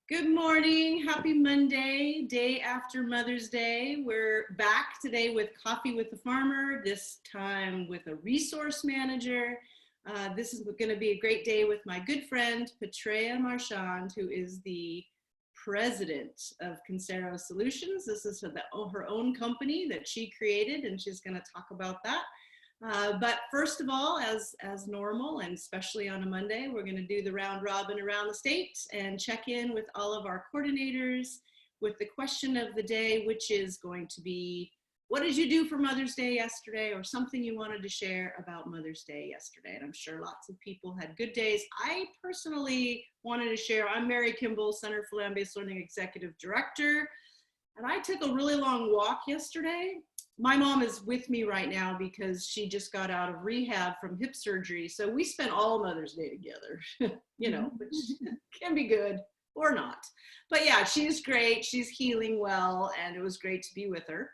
Good morning. Happy Monday, day after Mother's Day. We're back today with Coffee with the Farmer, this time with a resource manager. This is going to be a great day with my good friend, Petrea Marchand, who is the president of Consero Solutions. This is her own company that she created, and she's going to talk about that. But first of all, as normal, and especially on a Monday, we're going to do the round robin around the state and check in with all of our coordinators with the question of the day, which is going to be, what did you do for Mother's Day yesterday, or something you wanted to share about Mother's Day yesterday? And I'm sure lots of people had good days. I personally wanted to share, I'm Mary Kimball, Center for Land-Based Learning Executive Director, and I took a really long walk yesterday. My mom is with me right now because she just got out of rehab from hip surgery. So we spent all Mother's Day together, you know, which can be good or not. But yeah, she's great. She's healing well, and it was great to be with her.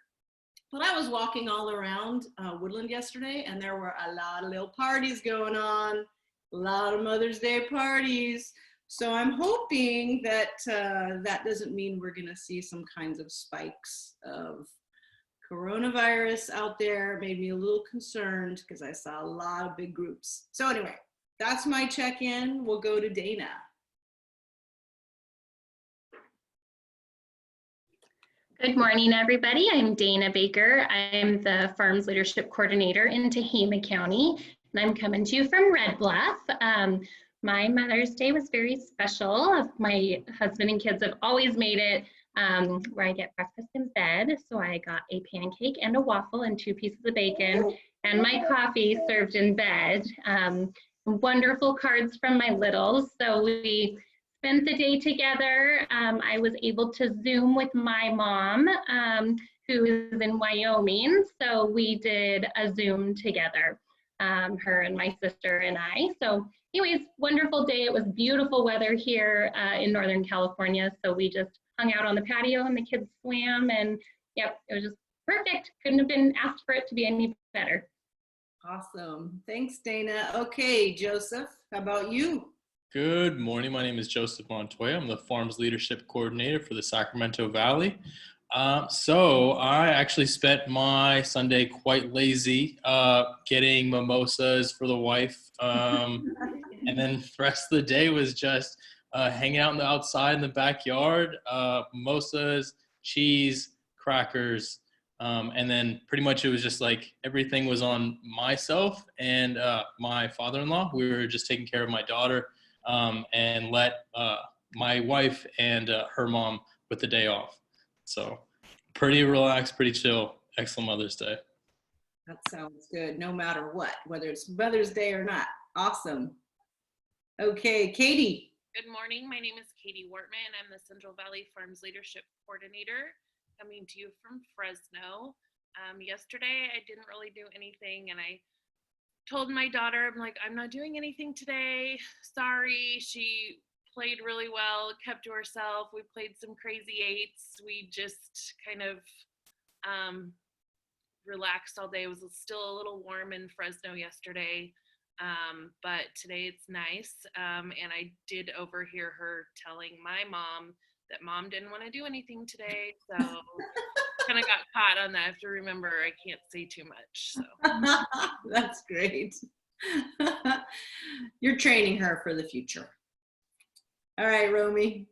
But I was walking all around Woodland yesterday, and there were a lot of little parties going on, a lot of Mother's Day parties. So I'm hoping that that doesn't mean we're going to see some kinds of spikes of coronavirus out there. Made me a little concerned because I saw a lot of big groups. So anyway, that's my check-in. We'll go to Dana. Good morning, everybody. I'm Dana Baker. I'm the Farms Leadership Coordinator in Tehama County, and I'm coming to you from Red Bluff. My Mother's Day was very special. My husband and kids have always made it where I get breakfast in bed. So I got a pancake and a waffle and 2 pieces of bacon and my coffee served in bed. Wonderful cards from my littles. So we spent the day together. I was able to Zoom with my mom, who is in Wyoming. So we did a Zoom together, her and my sister and I. So anyways, wonderful day. It was beautiful weather here in Northern California. So we just hung out on the patio and the kids swam, and yep, it was just perfect. Couldn't have been asked for it to be any better. Awesome. Thanks, Dana. Okay, Joseph, how about you? Good morning. My name is Joseph Montoya. I'm the Farms Leadership Coordinator for the Sacramento Valley. So I actually spent my Sunday quite lazy, getting mimosas for the wife. And then the rest of the day was just hanging out outside in the backyard, mimosas, cheese, crackers. And then pretty much it was just like everything was on myself and my father-in-law. We were just taking care of my daughter and let my wife and her mom with the day off. So pretty relaxed, pretty chill. Excellent Mother's Day. That sounds good, no matter what, whether it's Mother's Day or not. Awesome. Okay, Katie. Good morning. My name is Katie Wortman. I'm the Central Valley Farms Leadership Coordinator, coming to you from Fresno. Yesterday, I didn't really do anything, and I told my daughter, I'm like, I'm not doing anything today. Sorry. She played really well, kept to herself. We played some crazy eights. We just kind of relaxed all day. It was still a little warm in Fresno yesterday. But today it's nice. And I did overhear her telling my mom that mom didn't want to do anything today. So kind of got caught on that. I have to remember I can't say too much. So That's great. You're training her for the future. All right, Romy.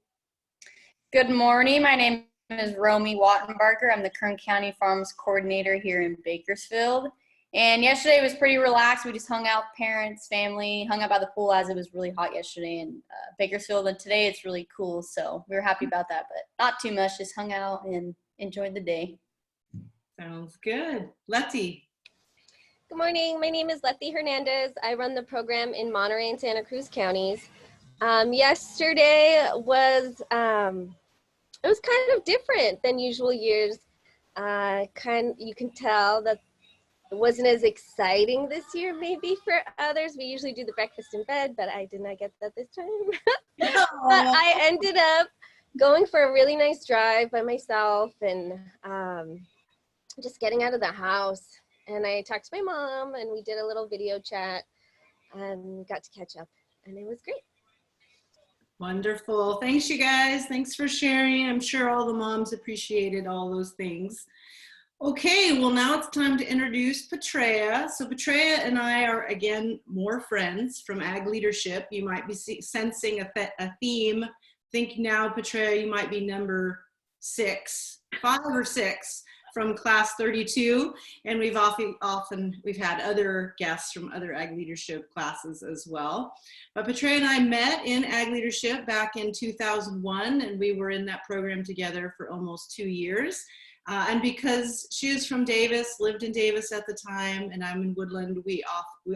Good morning. My name is Romy Wattenbarker. I'm the Kern County Farms Coordinator here in Bakersfield. And yesterday was pretty relaxed. We just hung out with parents, family, hung out by the pool as it was really hot yesterday in Bakersfield. And today it's really cool. So we were happy about that, but not too much. Just hung out and enjoyed the day. Sounds good. Letty. Good morning. My name is Letty Hernandez. I run the program in Monterey and Santa Cruz counties. Yesterday was it was kind of different than usual years. You can tell that it wasn't as exciting this year, maybe for others. We usually do the breakfast in bed, but I did not get that this time. But I ended up going for a really nice drive by myself and just getting out of the house. And I talked to my mom and we did a little video chat and got to catch up, and it was great. Wonderful. Thanks, you guys. Thanks for sharing. I'm sure all the moms appreciated all those things. Okay, well, now it's time to introduce Petrea. So Petrea and I are, again, more friends from Ag Leadership. You might be sensing a theme. Think now, Petrea, you might be number 5 or 6 from class 32. And we've had other guests from other Ag Leadership classes as well. But Petrea and I met in Ag Leadership back in 2001, and we were in that program together for almost 2 years. And because she is from Davis, lived in Davis at the time, and I'm in Woodland, we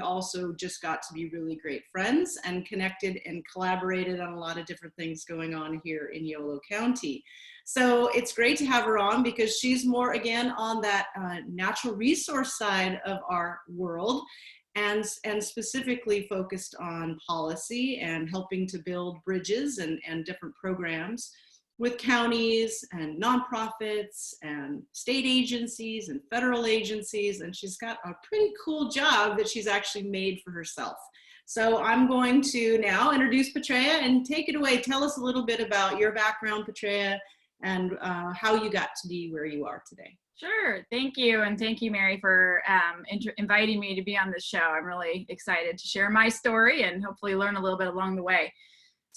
also just got to be really great friends and connected and collaborated on a lot of different things going on here in Yolo County. So it's great to have her on because she's more, again, on that natural resource side of our world, and specifically focused on policy and helping to build bridges and different programs with counties and nonprofits and state agencies and federal agencies. And she's got a pretty cool job that she's actually made for herself. So I'm going to now introduce Petrea and take it away. Tell us a little bit about your background, Petrea, and how you got to be where you are today. Sure. Thank you. And thank you, Mary, for inviting me to be on this show. I'm really excited to share my story and hopefully learn a little bit along the way.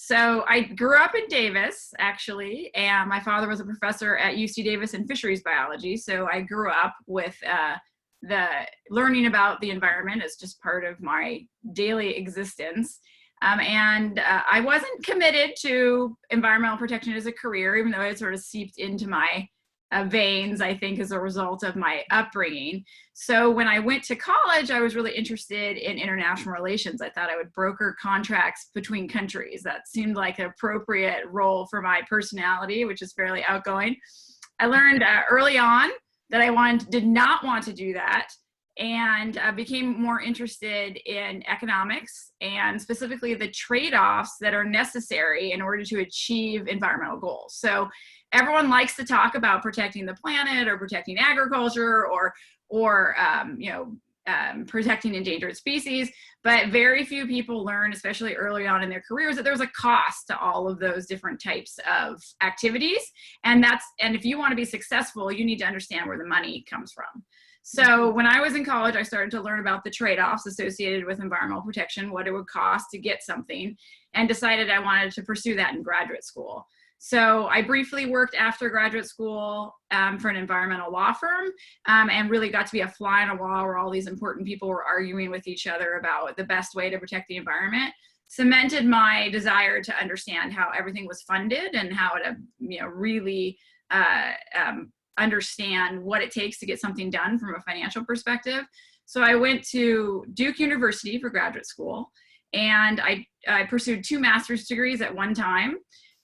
So I grew up in Davis, actually, and my father was a professor at UC Davis in fisheries biology. So I grew up with the learning about the environment as just part of my daily existence. I wasn't committed to environmental protection as a career, even though it sort of seeped into my veins, I think, as a result of my upbringing. So when I went to college, I was really interested in international relations. I thought I would broker contracts between countries. That seemed like an appropriate role for my personality, which is fairly outgoing. I learned early on that I did not want to do that, and became more interested in economics and specifically the trade-offs that are necessary in order to achieve environmental goals. So everyone likes to talk about protecting the planet or protecting agriculture or protecting endangered species, but very few people learn, especially early on in their careers, that there's a cost to all of those different types of activities. And if you want to be successful, you need to understand where the money comes from. So when I was in college, I started to learn about the trade-offs associated with environmental protection, what it would cost to get something, and decided I wanted to pursue that in graduate school. So I briefly worked after graduate school for an environmental law firm, and really got to be a fly on a wall where all these important people were arguing with each other about the best way to protect the environment. Cemented my desire to understand how everything was funded and how to really understand what it takes to get something done from a financial perspective. So I went to Duke University for graduate school, and I pursued 2 master's degrees at one time.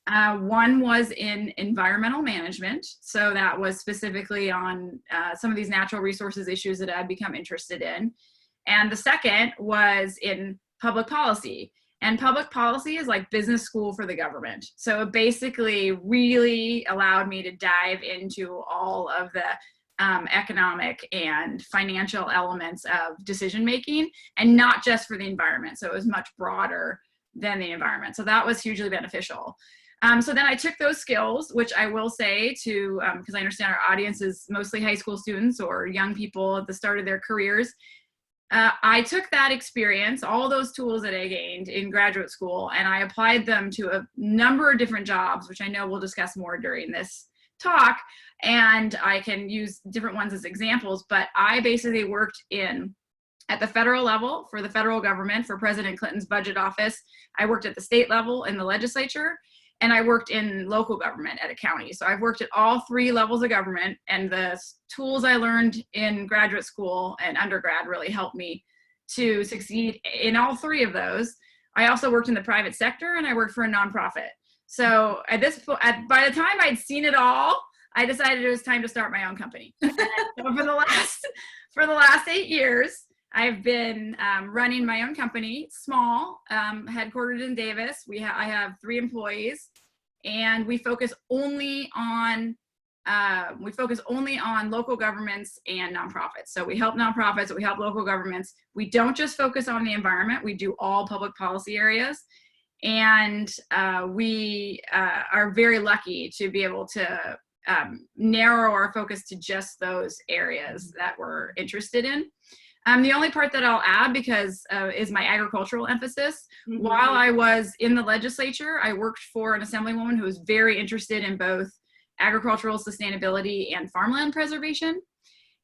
One was in environmental management. So that was specifically on some of these natural resources issues that I'd become interested in. And the second was in public policy. And public policy is like business school for the government. So it basically really allowed me to dive into all of the economic and financial elements of decision making, and not just for the environment. So it was much broader than the environment. So that was hugely beneficial. So then I took those skills, which I will say to, because I understand our audience is mostly high school students or young people at the start of their careers. I took that experience, all those tools that I gained in graduate school, and I applied them to a number of different jobs, which I know we'll discuss more during this talk. And I can use different ones as examples, but I basically worked at the federal level for the federal government, for President Clinton's budget office. I worked at the state level in the legislature, and I worked in local government at a county. So I've worked at all 3 levels of government, and the tools I learned in graduate school and undergrad really helped me to succeed in all 3 of those. I also worked in the private sector, and I worked for a nonprofit. So by the time I'd seen it all, I decided it was time to start my own company. So for the last 8 years, I've been running my own company, small, headquartered in Davis. I have 3 employees, and we focus only on local governments and nonprofits. So we help nonprofits, we help local governments. We don't just focus on the environment. We do all public policy areas. And we are very lucky to be able to narrow our focus to just those areas that we're interested in. The only part that I'll add, because is my agricultural emphasis. Mhm. While I was in the legislature, I worked for an assemblywoman who was very interested in both agricultural sustainability and farmland preservation.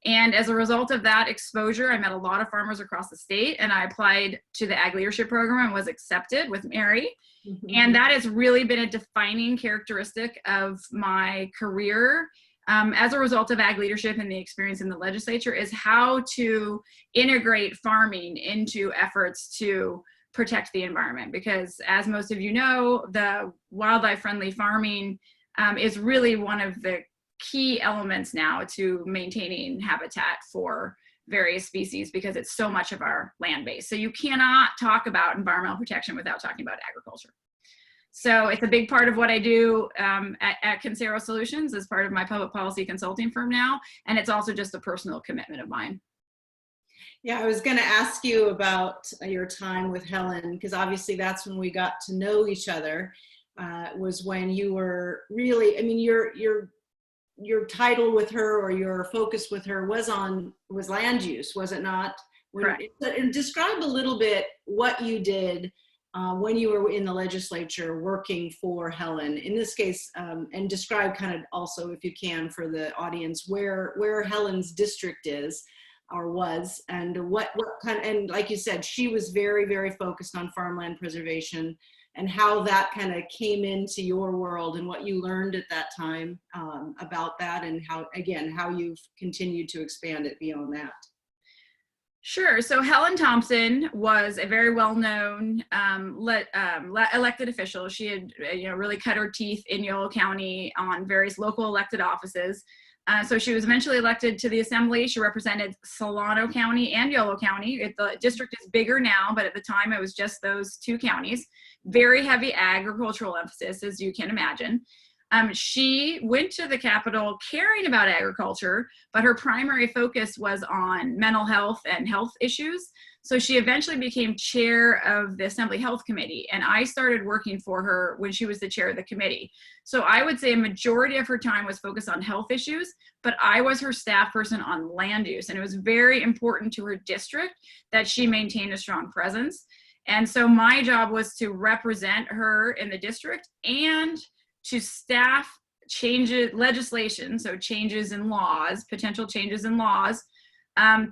And as a result of that exposure, I met a lot of farmers across the state, and I applied to the Ag Leadership Program and was accepted with Mary. Mhm. And that has really been a defining characteristic of my career as a result of ag leadership and the experience in the legislature, is how to integrate farming into efforts to protect the environment. Because as most of you know, the wildlife friendly farming is really one of the key elements now to maintaining habitat for various species, because it's so much of our land base. So you cannot talk about environmental protection without talking about agriculture. So it's a big part of what I do at Consero Solutions as part of my public policy consulting firm now. And it's also just a personal commitment of mine. Yeah, I was going to ask you about your time with Helen, because obviously that's when we got to know each other, was when you were really, I mean, your title with her, or your focus with her, was land use, was it not? Correct. And describe a little bit what you did when you were in the legislature working for Helen, in this case, and describe kind of also, if you can, for the audience, where Helen's district is or was, and what kind of, and like you said, she was very, very focused on farmland preservation, and how that kind of came into your world and what you learned at that time about that, and how you've continued to expand it beyond that. Sure. So Helen Thompson was a very well-known elected official. She had, really cut her teeth in Yolo County on various local elected offices. So she was eventually elected to the assembly. She represented Solano County and Yolo County. The district is bigger now, but at the time it was just those two counties. Very heavy agricultural emphasis, as you can imagine. She went to the Capitol caring about agriculture, but her primary focus was on mental health and health issues. So she eventually became chair of the Assembly Health Committee, and I started working for her when she was the chair of the committee. So I would say a majority of her time was focused on health issues, but I was her staff person on land use, and it was very important to her district that she maintained a strong presence. And so my job was to represent her in the district and to staff legislation, so changes in laws, potential changes in laws,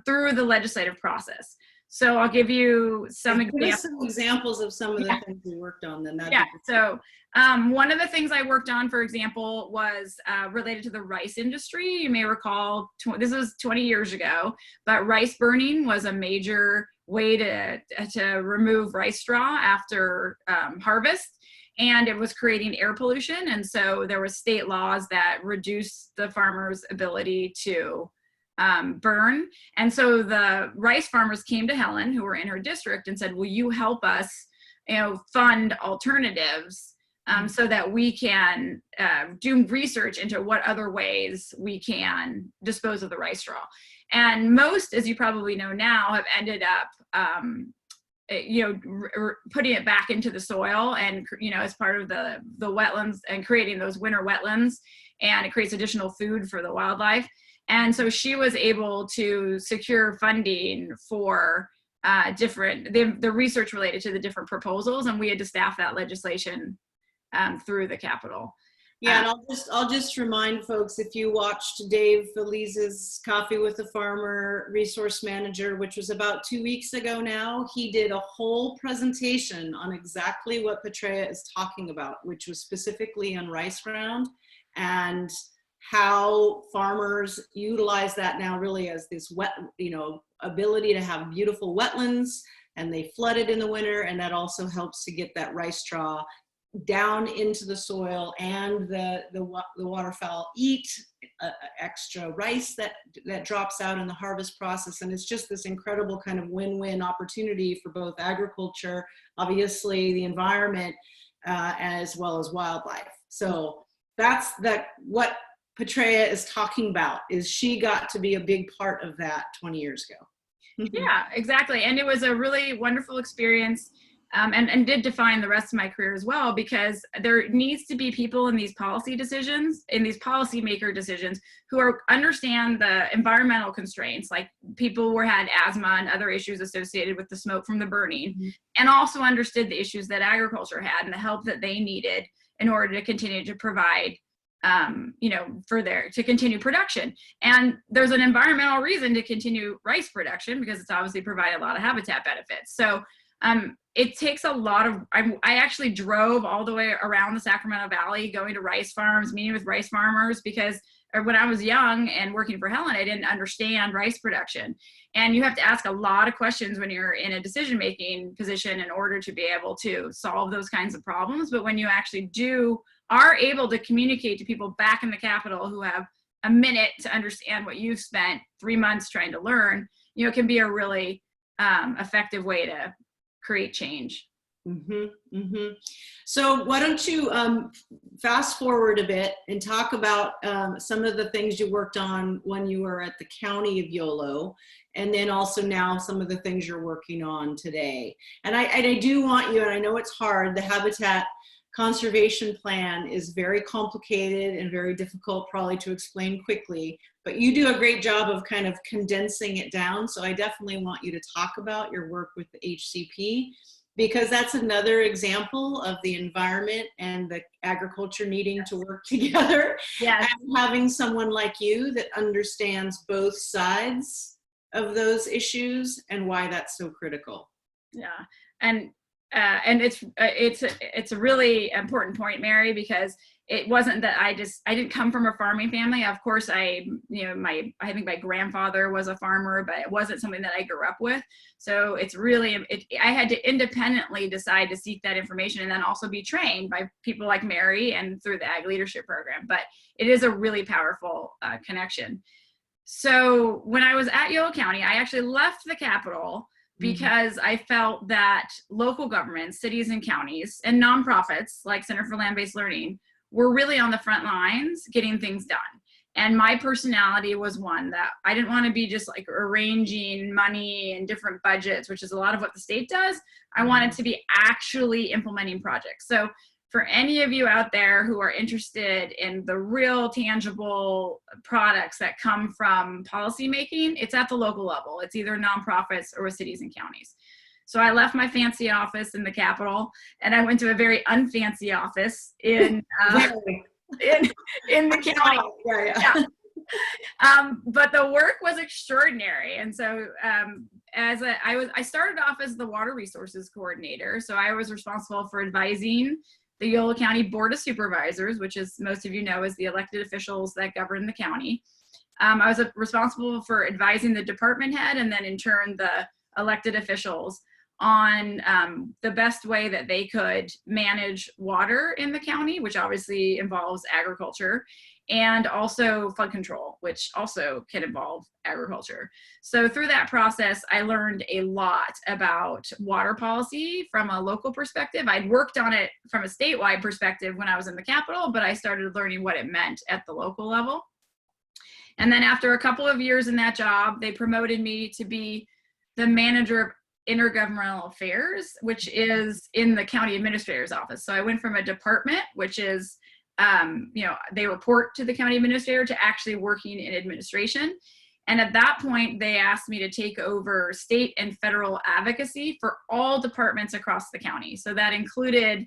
through the legislative process. So I'll give you some examples of some of the things you worked on then. Yeah, so one of the things I worked on, for example, was related to the rice industry. You may recall, this was 20 years ago, but rice burning was a major way to remove rice straw after harvest. And it was creating air pollution. And so there were state laws that reduced the farmers' ability to burn. And so the rice farmers came to Helen, who were in her district, and said, will you help us, fund alternatives so that we can do research into what other ways we can dispose of the rice straw. And most, as you probably know now, have ended up putting it back into the soil, and as part of the wetlands, and creating those winter wetlands, and it creates additional food for the wildlife. And so she was able to secure funding for the research related to the different proposals, and we had to staff that legislation through the Capitol. Yeah, and I'll just remind folks, if you watched Dave Felice's Coffee with the Farmer Resource Manager, which was about 2 weeks ago now, he did a whole presentation on exactly what Petrea is talking about, which was specifically on rice ground, and how farmers utilize that now really as this ability to have beautiful wetlands, and they flood it in the winter, and that also helps to get that rice straw down into the soil, and the waterfowl eat extra rice that drops out in the harvest process. And it's just this incredible kind of win-win opportunity for both agriculture, obviously the environment, as well as wildlife. So that's what Petrea is talking about, is she got to be a big part of that 20 years ago. Yeah, exactly. And it was a really wonderful experience. and did define the rest of my career as well, because there needs to be people in these policy decisions, in these policymaker decisions, who understand the environmental constraints, like people who had asthma and other issues associated with the smoke from the burning, and also understood the issues that agriculture had and the help that they needed in order to continue to provide, to continue production. And there's an environmental reason to continue rice production, because it's obviously provided a lot of habitat benefits. So it takes a lot of, I actually drove all the way around the Sacramento Valley, going to rice farms, meeting with rice farmers, because when I was young and working for Helen, I didn't understand rice production. And you have to ask a lot of questions when you're in a decision-making position in order to be able to solve those kinds of problems. But when you actually are able to communicate to people back in the Capitol who have a minute to understand what you've spent 3 months trying to learn, it can be a really effective way to create change. So why don't you fast forward a bit and talk about some of the things you worked on when you were at the County of Yolo, and then also now some of the things you're working on today. And I do want you, and I know it's hard, the Habitat Conservation Plan is very complicated and very difficult probably to explain quickly, but you do a great job of kind of condensing it down. So I definitely want you to talk about your work with the HCP, because that's another example of the environment and the agriculture needing to work together. Yes. And having someone like you that understands both sides of those issues and why that's so critical. Yeah, and it's a really important point, Mary, because it wasn't that I didn't come from a farming family. Of course, I think my grandfather was a farmer, but it wasn't something that I grew up with. So it's really, I had to independently decide to seek that information, and then also be trained by people like Mary and through the Ag Leadership Program. But it is a really powerful connection. So when I was at Yolo County, I actually left the Capitol because I felt that local governments, cities and counties, and nonprofits like Center for Land-Based Learning were really on the front lines getting things done. And my personality was one that I didn't want to be just like arranging money and different budgets, which is a lot of what the state does. I wanted to be actually implementing projects. So for any of you out there who are interested in the real tangible products that come from policymaking, it's at the local level. It's either nonprofits or with cities and counties. So I left my fancy office in the Capitol, and I went to a very unfancy office in the county. Yeah. But the work was extraordinary. And so I started off as the water resources coordinator. So I was responsible for advising the Yolo County Board of Supervisors, which, as most of you know, is the elected officials that govern the county. I was responsible for advising the department head, and then in turn the elected officials, on the best way that they could manage water in the county, which obviously involves agriculture, and also flood control, which also can involve agriculture. So through that process, I learned a lot about water policy from a local perspective. I'd worked on it from a statewide perspective when I was in the Capitol, but I started learning what it meant at the local level. And then after a couple of years in that job, they promoted me to be the manager of intergovernmental affairs, which is in the county administrator's office. So I went from a department, which is they report to the county administrator, to actually working in administration. And at that point, they asked me to take over state and federal advocacy for all departments across the county. So that included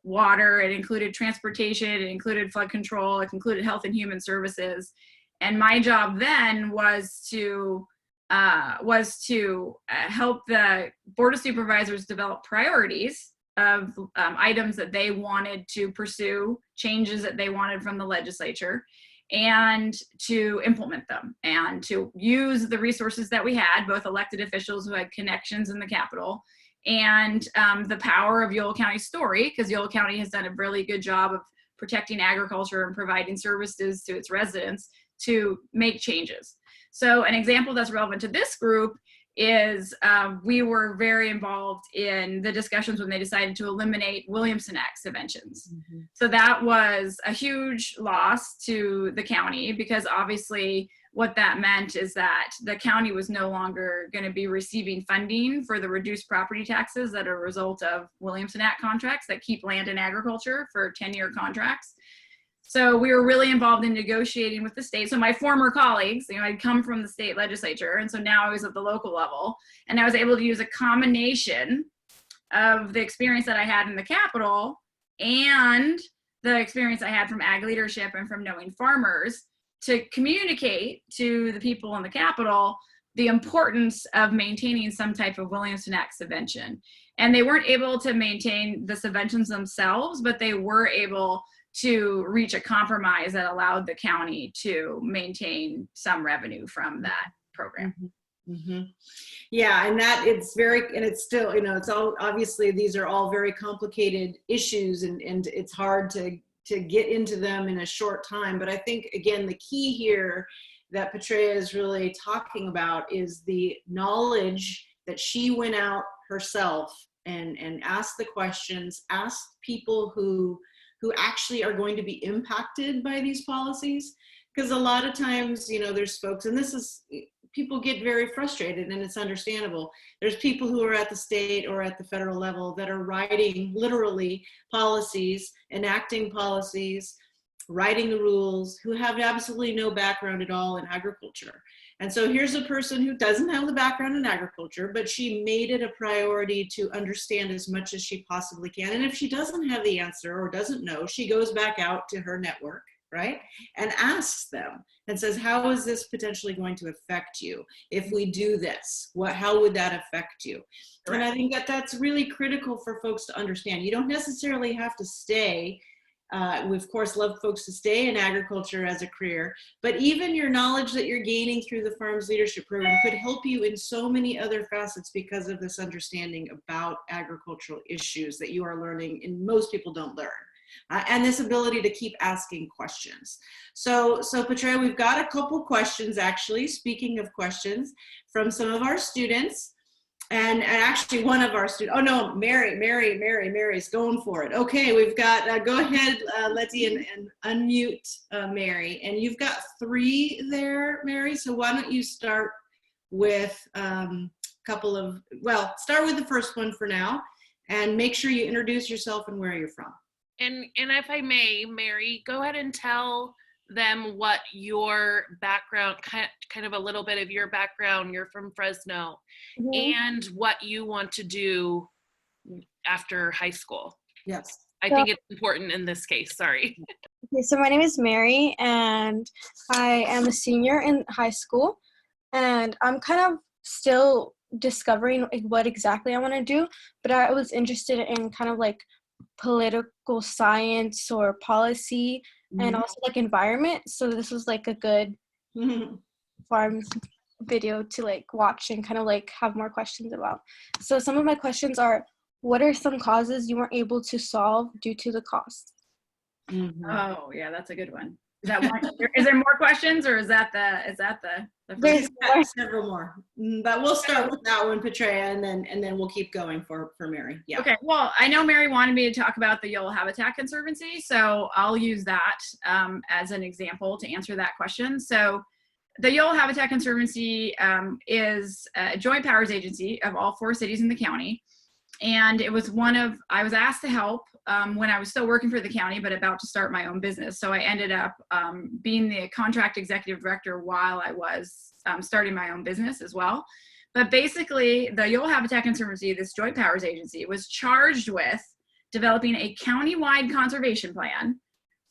water, it included transportation, it included flood control, it included health and human services. And my job then was to help the Board of Supervisors develop priorities of items that they wanted to pursue, changes that they wanted from the legislature, and to implement them, and to use the resources that we had, both elected officials who had connections in the Capitol, and the power of Yolo County's story, because Yolo County has done a really good job of protecting agriculture and providing services to its residents, to make changes. So an example that's relevant to this group is we were very involved in the discussions when they decided to eliminate Williamson Act subventions. So that was a huge loss to the county, because obviously what that meant is that the county was no longer going to be receiving funding for the reduced property taxes that are a result of Williamson Act contracts that keep land in agriculture for 10-year contracts. So we were really involved in negotiating with the state. So my former colleagues, I'd come from the state legislature, and so now I was at the local level, and I was able to use a combination of the experience that I had in the Capitol and the experience I had from ag leadership and from knowing farmers to communicate to the people in the Capitol the importance of maintaining some type of Williamson Act subvention. And they weren't able to maintain the subventions themselves, but they were able to reach a compromise that allowed the county to maintain some revenue from that program. Mm-hmm. Yeah, and it's still, it's all, obviously these are all very complicated issues, and it's hard to get into them in a short time. But I think, again, the key here that Petrea is really talking about is the knowledge that she went out herself and asked the questions, asked people who actually are going to be impacted by these policies. Because a lot of times, there's folks, and people get very frustrated, and it's understandable. There's people who are at the state or at the federal level that are writing literally policies, enacting policies, writing the rules, who have absolutely no background at all in agriculture. And so here's a person who doesn't have the background in agriculture, but she made it a priority to understand as much as she possibly can. And if she doesn't have the answer or doesn't know, she goes back out to her network, right? And asks them and says, how is this potentially going to affect you? If we do this, how would that affect you? And I think that's really critical for folks to understand. You don't necessarily have to stay. We of course love folks to stay in agriculture as a career, but even your knowledge that you're gaining through the Farms Leadership Program could help you in so many other facets because of this understanding about agricultural issues that you are learning and most people don't learn. And this ability to keep asking questions. So Petrea, we've got a couple questions, actually, speaking of questions, from some of our students. And actually one of our students, oh no, Mary's going for it. Okay, we've got, go ahead, Letty, and unmute Mary. And you've got 3 there, Mary, so why don't you start with start with the first one for now, and make sure you introduce yourself and where you're from. And if I may, Mary, go ahead and tell them what your background, kind of a little bit of your background. You're from Fresno, and what you want to do after high school. Yes. I think it's important in this case. Sorry. Okay, so my name is Mary, and I am a senior in high school, and I'm kind of still discovering what exactly I want to do, but I was interested in kind of like political science or policy, and also like environment. So this was like a good farms video to like watch and kind of like have more questions about. So some of my questions are, what are some causes you weren't able to solve due to the cost? Oh yeah, that's a good one. Is that one? Is there more questions, or is that the There's several more, but we'll start with that one, Petrea, and then we'll keep going for Mary. Yeah. Okay. Well, I know Mary wanted me to talk about the Yolo Habitat Conservancy, so I'll use that as an example to answer that question. So the Yolo Habitat Conservancy is a joint powers agency of all 4 cities in the county. And it was I was asked to help when I was still working for the county, but about to start my own business. So I ended up being the contract executive director while I was starting my own business as well. But basically, the Yolo Habitat Conservancy, this joint powers agency, was charged with developing a county-wide conservation plan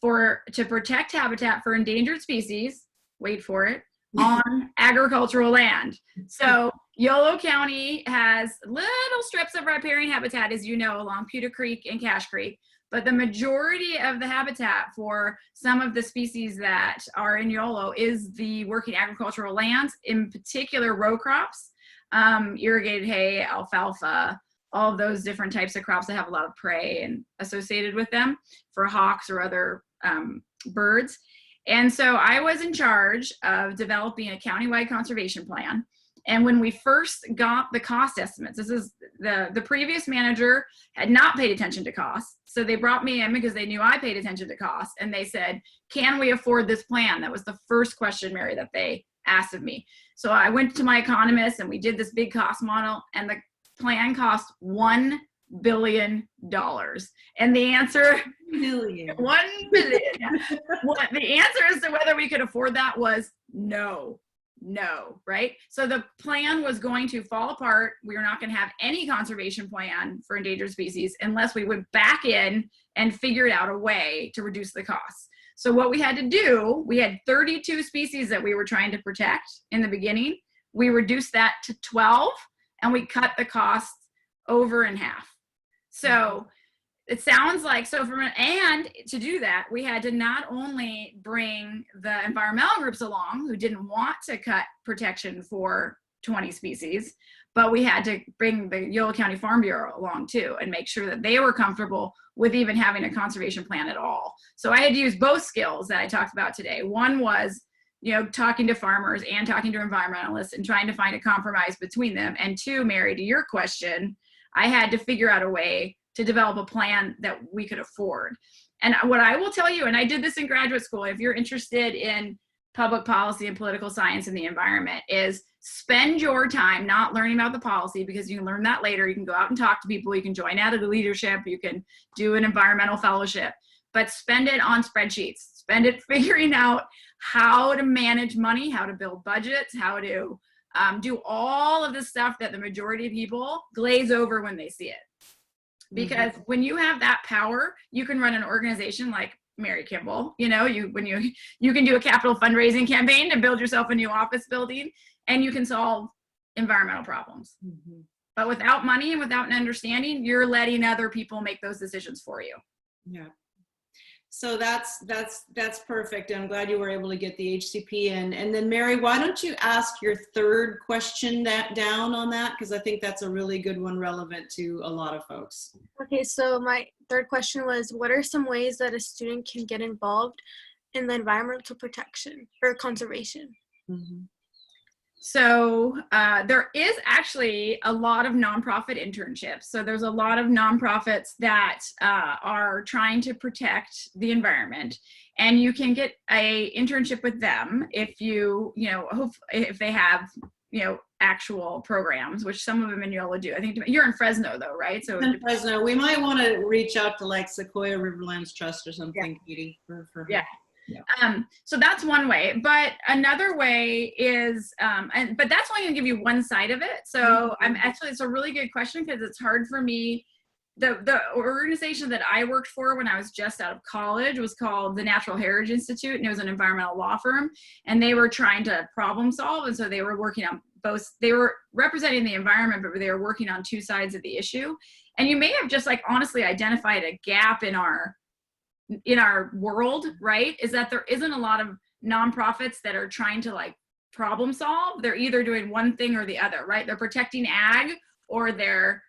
to protect habitat for endangered species, wait for it, on agricultural land. So Yolo County has little strips of riparian habitat, as you know, along Pewter Creek and Cache Creek, but the majority of the habitat for some of the species that are in Yolo is the working agricultural lands, in particular row crops, irrigated hay, alfalfa, all of those different types of crops that have a lot of prey and associated with them for hawks or other birds. And so I was in charge of developing a countywide conservation plan. And when we first got the cost estimates, this is the previous manager had not paid attention to costs. So they brought me in because they knew I paid attention to costs. And they said, can we afford this plan? That was the first question, Mary, that they asked of me. So I went to my economist and we did this big cost model, and the plan cost $1 billion. And the answer, Million. 1 billion. What the answer as to whether we could afford that was no, right? So the plan was going to fall apart. We were not going to have any conservation plan for endangered species unless we went back in and figured out a way to reduce the costs. So what we had to do, we had 32 species that we were trying to protect in the beginning. We reduced that to 12, and we cut the costs over in half. So it sounds like, and to do that, we had to not only bring the environmental groups along who didn't want to cut protection for 20 species, but we had to bring the Yolo County Farm Bureau along too and make sure that they were comfortable with even having a conservation plan at all. So I had to use both skills that I talked about today. One was, talking to farmers and talking to environmentalists and trying to find a compromise between them. And two, Mary, to your question, I had to figure out a way to develop a plan that we could afford. And what I will tell you, and I did this in graduate school, if you're interested in public policy and political science and the environment, is spend your time not learning about the policy, because you can learn that later. You can go out and talk to people, you can join out of the leadership, you can do an environmental fellowship, but spend it on spreadsheets. Spend it figuring out how to manage money, how to build budgets, how to do all of the stuff that the majority of people glaze over when they see it. Because when you have that power, you can run an organization like Mary Kimball. You can do a capital fundraising campaign to build yourself a new office building, and you can solve environmental problems. But without money and without an understanding, you're letting other people make those decisions for you. Yeah. So that's perfect. I'm glad you were able to get the HCP in. And then Mary, why don't you ask your third question down on that? Because I think that's a really good one, relevant to a lot of folks. Okay, so my third question was, what are some ways that a student can get involved in the environmental protection or conservation? So there is actually a lot of nonprofit internships. So there's a lot of nonprofits that are trying to protect the environment, and you can get a internship with them if if they have actual programs, which some of them in Yolo do. I think you're in Fresno though, right? So in Fresno, we might want to reach out to like Sequoia Riverlands Trust or something, Katie. Yeah. So that's one way, but another way is, but that's only gonna give you one side of it. So it's a really good question, because it's hard for me. The organization that I worked for when I was just out of college was called the Natural Heritage Institute, and it was an environmental law firm, and they were trying to problem solve. And so they were working on both, they were representing the environment, but they were working on two sides of the issue. And you may have just honestly identified a gap in our world, right? Is that there isn't a lot of nonprofits that are trying to problem solve. They're either doing one thing or the other, right? They're protecting ag, or they're,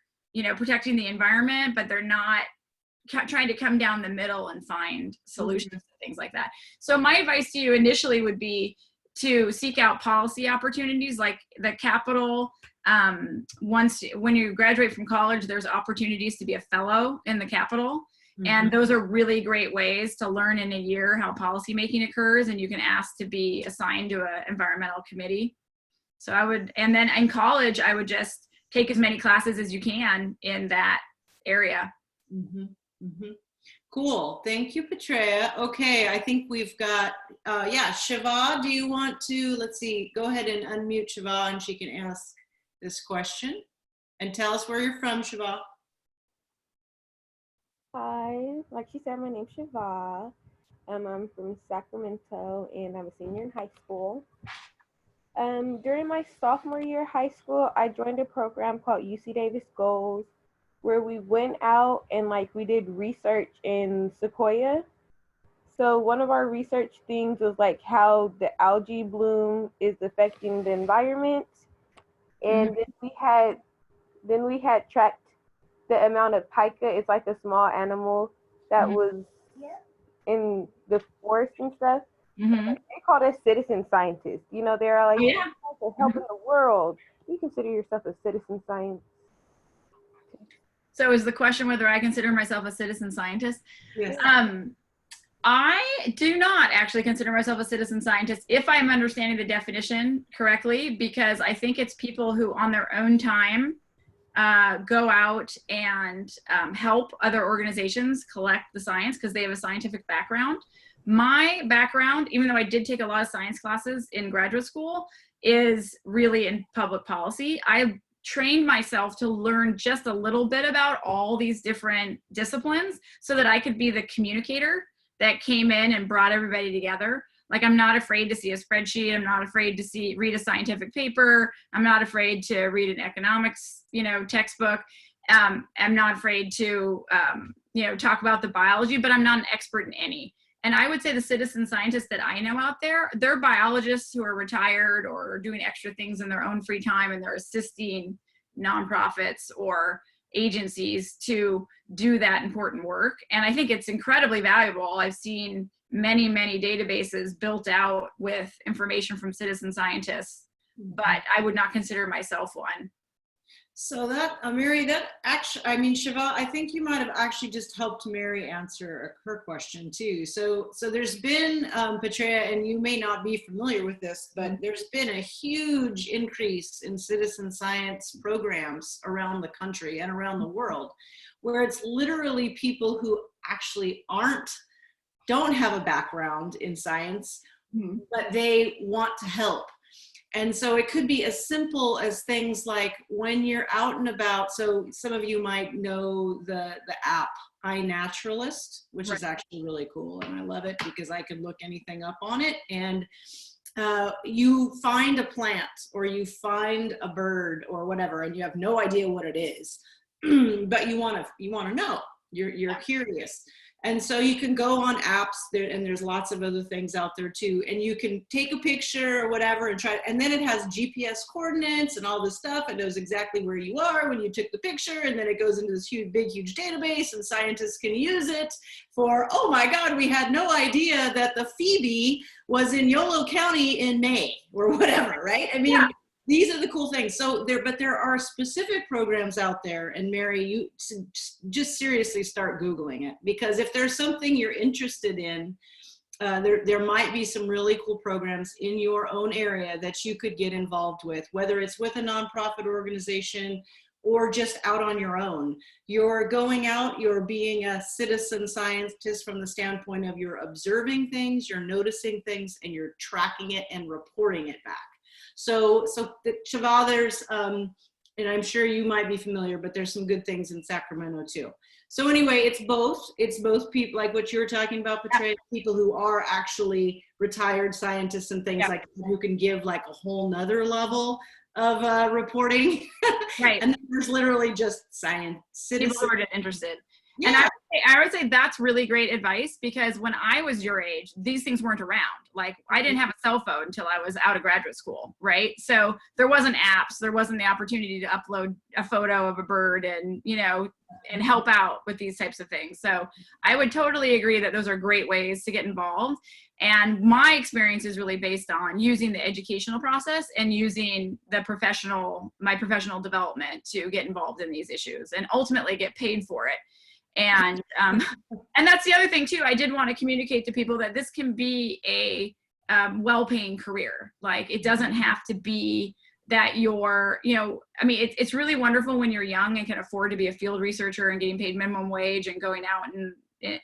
protecting the environment, but they're not trying to come down the middle and find solutions to things like that. So my advice to you initially would be to seek out policy opportunities like the Capitol. When you graduate from college, there's opportunities to be a fellow in the Capitol. And those are really great ways to learn in a year how policymaking occurs, and you can ask to be assigned to an environmental committee. So and then in college, I would just take as many classes as you can in that area. Cool. Thank you, Petrea. Okay, I think we've got, Shevah, do you want to, let's see, go ahead and unmute Shevah, and she can ask this question. And tell us where you're from, Shevah. Hi, like she said, my name's Shevah. I'm from Sacramento, and I'm a senior in high school. During my sophomore year of high school, I joined a program called UC Davis Goals, where we went out and we did research in Sequoia. So one of our research things was how the algae bloom is affecting the environment, and then we had tracked the amount of pika. It's a small animal that was in the forest and stuff. They called us citizen scientists. They're helping the world. You consider yourself a citizen scientist? So is the question whether I consider myself a citizen scientist? Yes. I do not actually consider myself a citizen scientist if I'm understanding the definition correctly, because I think it's people who on their own time go out and help other organizations collect the science because they have a scientific background. My background, even though I did take a lot of science classes in graduate school, is really in public policy. I trained myself to learn just a little bit about all these different disciplines so that I could be the communicator that came in and brought everybody together. Like, I'm not afraid to see a spreadsheet. I'm not afraid to read a scientific paper. I'm not afraid to read an economics, textbook. I'm not afraid to, talk about the biology, but I'm not an expert in any. And I would say the citizen scientists that I know out there, they're biologists who are retired or doing extra things in their own free time, and they're assisting nonprofits or agencies to do that important work. And I think it's incredibly valuable. I've seen many, many databases built out with information from citizen scientists, but I would not consider myself one. So that, Mary, that actually, Shevah, I think you might have actually just helped Mary answer her question too. So there's been, Petrea, and you may not be familiar with this, but there's been a huge increase in citizen science programs around the country and around the world, where it's literally people who actually don't have a background in science, but they want to help. And so it could be as simple as things like when you're out and about. So some of you might know the app iNaturalist, which is actually really cool. And I love it because I can look anything up on it. And you find a plant or you find a bird or whatever, and you have no idea what it is, but you want to know. You're curious. And so you can go on apps there, and there's lots of other things out there too. And you can take a picture or whatever and and then it has GPS coordinates and all this stuff. It knows exactly where you are when you took the picture. And then it goes into this huge database, and scientists can use it for, oh my God, we had no idea that the Phoebe was in Yolo County in May or whatever, right? I mean, these are the cool things. So there are specific programs out there, and Mary, you just seriously start Googling it, because if there's something you're interested in, there might be some really cool programs in your own area that you could get involved with, whether it's with a nonprofit organization or just out on your own. You're going out, you're being a citizen scientist from the standpoint of you're observing things, you're noticing things, and you're tracking it and reporting it back. So Shevah, there's, and I'm sure you might be familiar, but there's some good things in Sacramento too. So anyway, it's both people, like what you were talking about, Petrea, people who are actually retired scientists and things like that, who can give like a whole nother level of reporting. Right. And then there's literally just science citizens people who are just interested. Yeah. And I would say that's really great advice, because when I was your age, these things weren't around. Like, I didn't have a cell phone until I was out of graduate school, right? So there wasn't apps, there wasn't the opportunity to upload a photo of a bird and, and help out with these types of things. So I would totally agree that those are great ways to get involved. And my experience is really based on using the educational process and using my professional development to get involved in these issues and ultimately get paid for it. And that's the other thing too. I did want to communicate to people that this can be a well-paying career. Like, it doesn't have to be that you're, it's really wonderful when you're young and can afford to be a field researcher and getting paid minimum wage and going out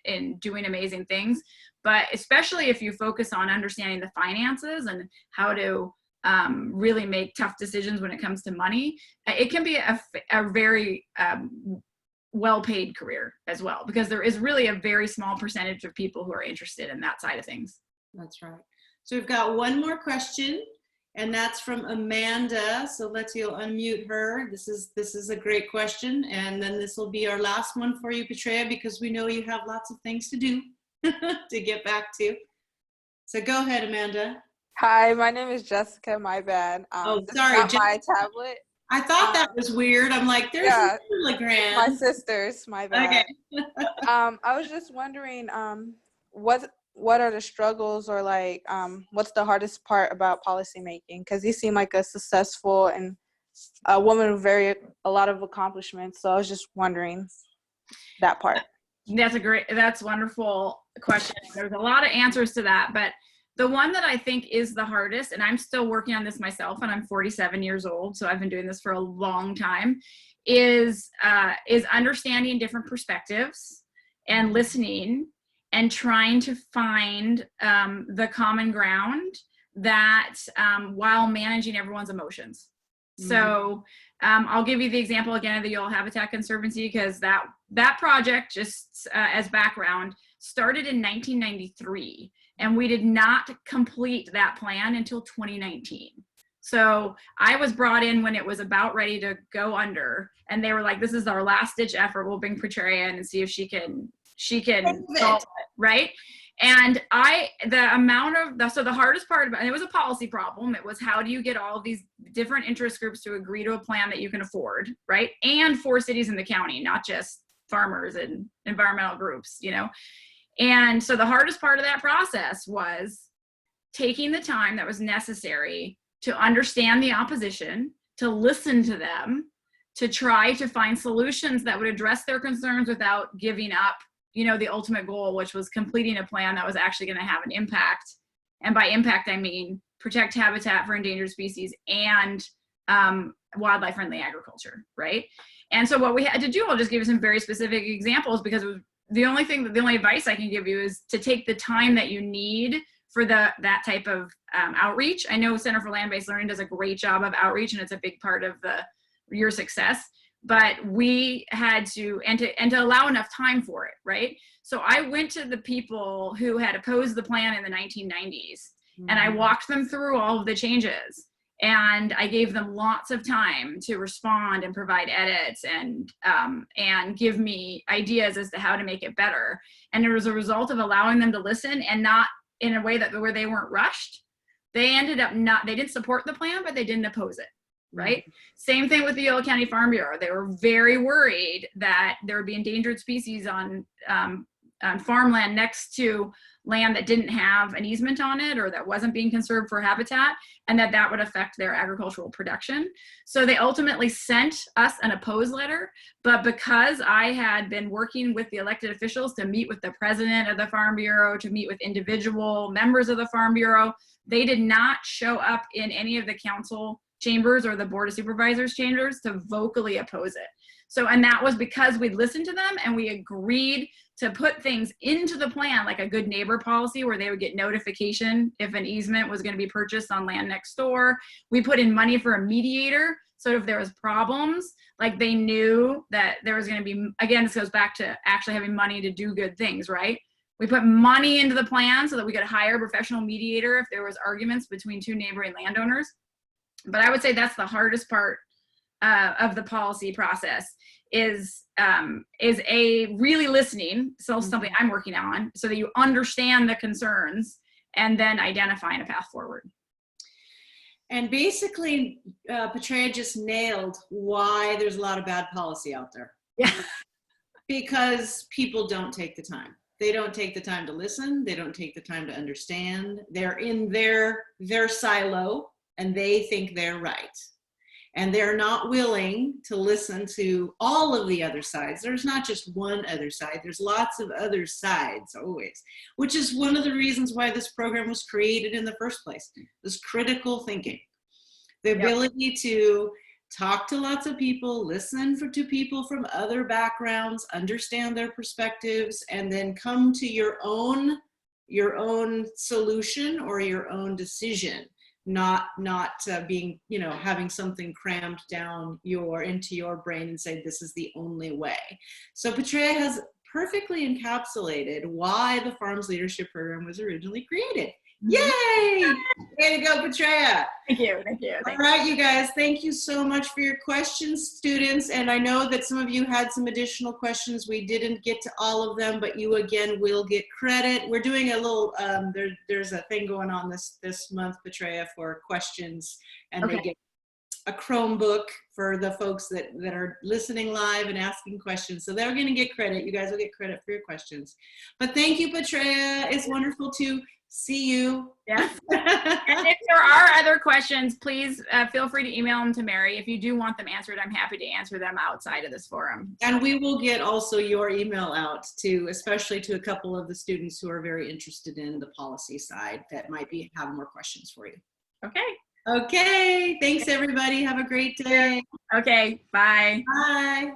and doing amazing things. But especially if you focus on understanding the finances and how to really make tough decisions when it comes to money, it can be a very well-paid career as well, because there is really a very small percentage of people who are interested in that side of things. That's right. So we've got one more question, and that's from Amanda. So let's unmute her. This is a great question, and then this will be our last one for you, Petrea, because we know you have lots of things to do to get back to. So go ahead, Amanda. Hi, my name is Jessica. My bad. Sorry, my tablet. I thought that was weird. I'm like, there's Legrand. My sisters, my bad. Okay. I was just wondering, what are the struggles, or like, what's the hardest part about policy making? Because you seem like a successful and a woman with a lot of accomplishments. So I was just wondering that part. That's wonderful. question. There's a lot of answers to that, but the one that I think is the hardest, and I'm still working on this myself, and I'm 47 years old, so I've been doing this for a long time, is understanding different perspectives and listening and trying to find the common ground that while managing everyone's emotions. So I'll give you the example again of the Yale Habitat Conservancy, because that project, just as background, started in 1993, and we did not complete that plan until 2019. So I was brought in when it was about ready to go under, and they were like, "This is our last ditch effort. We'll bring Petrea in and see if she can solve it," right? And the hardest part about it, was a policy problem. It was, how do you get all of these different interest groups to agree to a plan that you can afford, right? And 4 cities in the county, not just farmers and environmental groups, you know? And so the hardest part of that process was taking the time that was necessary to understand the opposition, to listen to them, to try to find solutions that would address their concerns without giving up, you know, the ultimate goal, which was completing a plan that was actually going to have an impact. And by impact, I mean protect habitat for endangered species and wildlife friendly agriculture, right? And so what we had to do, I'll just give you some very specific examples, because it was the only advice I can give you is to take the time that you need for that type of outreach. I know Center for Land-Based Learning does a great job of outreach, and it's a big part of your success. But we had to allow enough time for it, right? So I went to the people who had opposed the plan in the 1990s, and I walked them through all of the changes, and I gave them lots of time to respond and provide edits and give me ideas as to how to make it better. And it was a result of allowing them to listen, and not in a way where they weren't rushed. They ended up they didn't support the plan, but they didn't oppose it. Right? Same thing with the Yolo County Farm Bureau. They were very worried that there would be endangered species on farmland next to land that didn't have an easement on it, or that wasn't being conserved for habitat, and that would affect their agricultural production. So they ultimately sent us an opposed letter, but because I had been working with the elected officials to meet with the president of the Farm Bureau, to meet with individual members of the Farm Bureau, they did not show up in any of the council chambers or the Board of Supervisors chambers to vocally oppose it. So, and that was because we listened to them, and we agreed to put things into the plan, like a good neighbor policy, where they would get notification if an easement was going to be purchased on land next door. We put in money for a mediator, so if there was problems, like they knew that there was going to be, again, this goes back to actually having money to do good things, right? We put money into the plan so that we could hire a professional mediator if there was arguments between 2 neighboring landowners. But I would say that's the hardest part of the policy process is really listening. So something I'm working on, so that you understand the concerns and then identifying a path forward. And basically, Petrea just nailed why there's a lot of bad policy out there. Yeah. Because people don't take the time. They don't take the time to listen. They don't take the time to understand. They're in their silo, and they think they're right. And they're not willing to listen to all of the other sides. There's not just one other side. There's lots of other sides always, which is one of the reasons why this program was created in the first place, this critical thinking. The ability to talk to lots of people, listen to people from other backgrounds, understand their perspectives, and then come to your own solution or your own decision. Not being, having something crammed down into your brain and say, this is the only way. So Petrea has perfectly encapsulated why the Farms Leadership Program was originally created. Yay! Way to go, Petrea. Thank you. All right, you guys, thank you so much for your questions, students. And I know that some of you had some additional questions. We didn't get to all of them, but you again will get credit. We're doing a little, there's a thing going on this month, Petrea, for questions, and they get Chromebook for the folks that are listening live and asking questions. So they're going to get credit. You guys will get credit for your questions. But thank you, Petrea. It's wonderful to see you. Yes. And if there are other questions, please feel free to email them to Mary. If you do want them answered, I'm happy to answer them outside of this forum. And we will get also your email out to, especially to a couple of the students who are very interested in the policy side that might have more questions for you. Okay. Okay. Thanks, everybody. Have a great day. Okay. Bye. Bye.